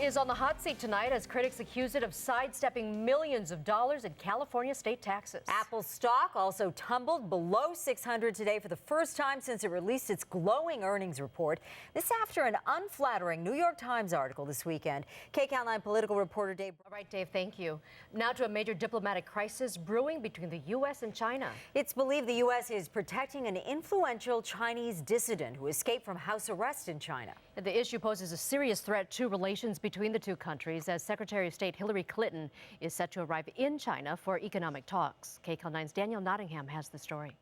is on the hot seat tonight as critics accuse it of sidestepping millions of dollars in California state taxes. Apple stock also tumbled below 600 today for the first time since it released its glowing earnings report. This after an unflattering New York Times article this weekend. KCAL9 political reporter Dave. All right, Dave, thank you. Now to a major diplomatic crisis brewing between the U.S. and China. It's believed the U.S. is protecting an influential Chinese dissident who escaped from house arrest in China. The issue poses a serious threat to relations between the two countries as Secretary of State Hillary Clinton is set to arrive in China for economic talks. KCAL9's Daniel Nottingham has the story.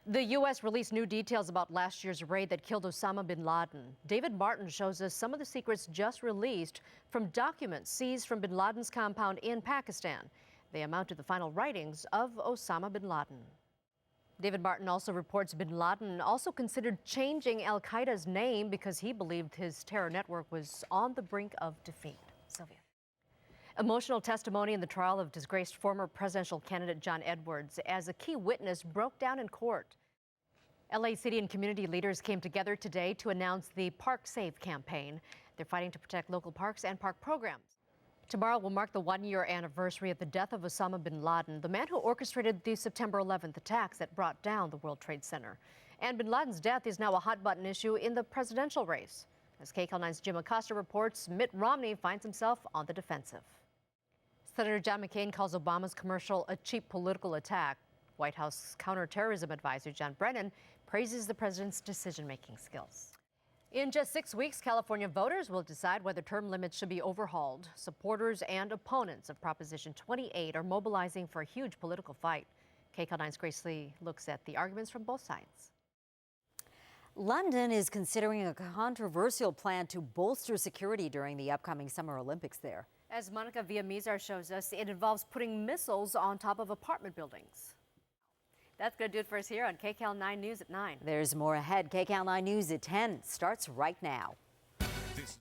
The U.S. released new details about last year's raid that killed Osama bin Laden. David Martin shows us some of the secrets just released from documents seized from bin Laden's compound in Pakistan. They amount to the final writings of Osama bin Laden. David Martin also reports bin Laden also considered changing al-Qaeda's name because he believed his terror network was on the brink of defeat. Sylvia. Emotional testimony in the trial of disgraced former presidential candidate John Edwards as a key witness broke down in court. LA city and community leaders came together today to announce the Park Save campaign. They're fighting to protect local parks and park programs. Tomorrow will mark the one-year anniversary of the death of Osama bin Laden, the man who orchestrated the September 11th attacks that brought down the World Trade Center. And bin Laden's death is now a hot-button issue in the presidential race. As KCAL9's Jim Acosta reports, Mitt Romney finds himself on the defensive. Senator John McCain calls Obama's commercial a cheap political attack. White House counterterrorism advisor John Brennan praises the president's decision-making skills. In just 6 weeks, California voters will decide whether term limits should be overhauled. Supporters and opponents of Proposition 28 are mobilizing for a huge political fight. KCAL9's Grace Lee looks at the arguments from both sides. London is considering a controversial plan to bolster security during the upcoming Summer Olympics there. As Monica Villamizar shows us, it involves putting missiles on top of apartment buildings. That's going to do it for us here on KCAL9 News at 9. There's more ahead. KCAL9 News at 10 starts right now.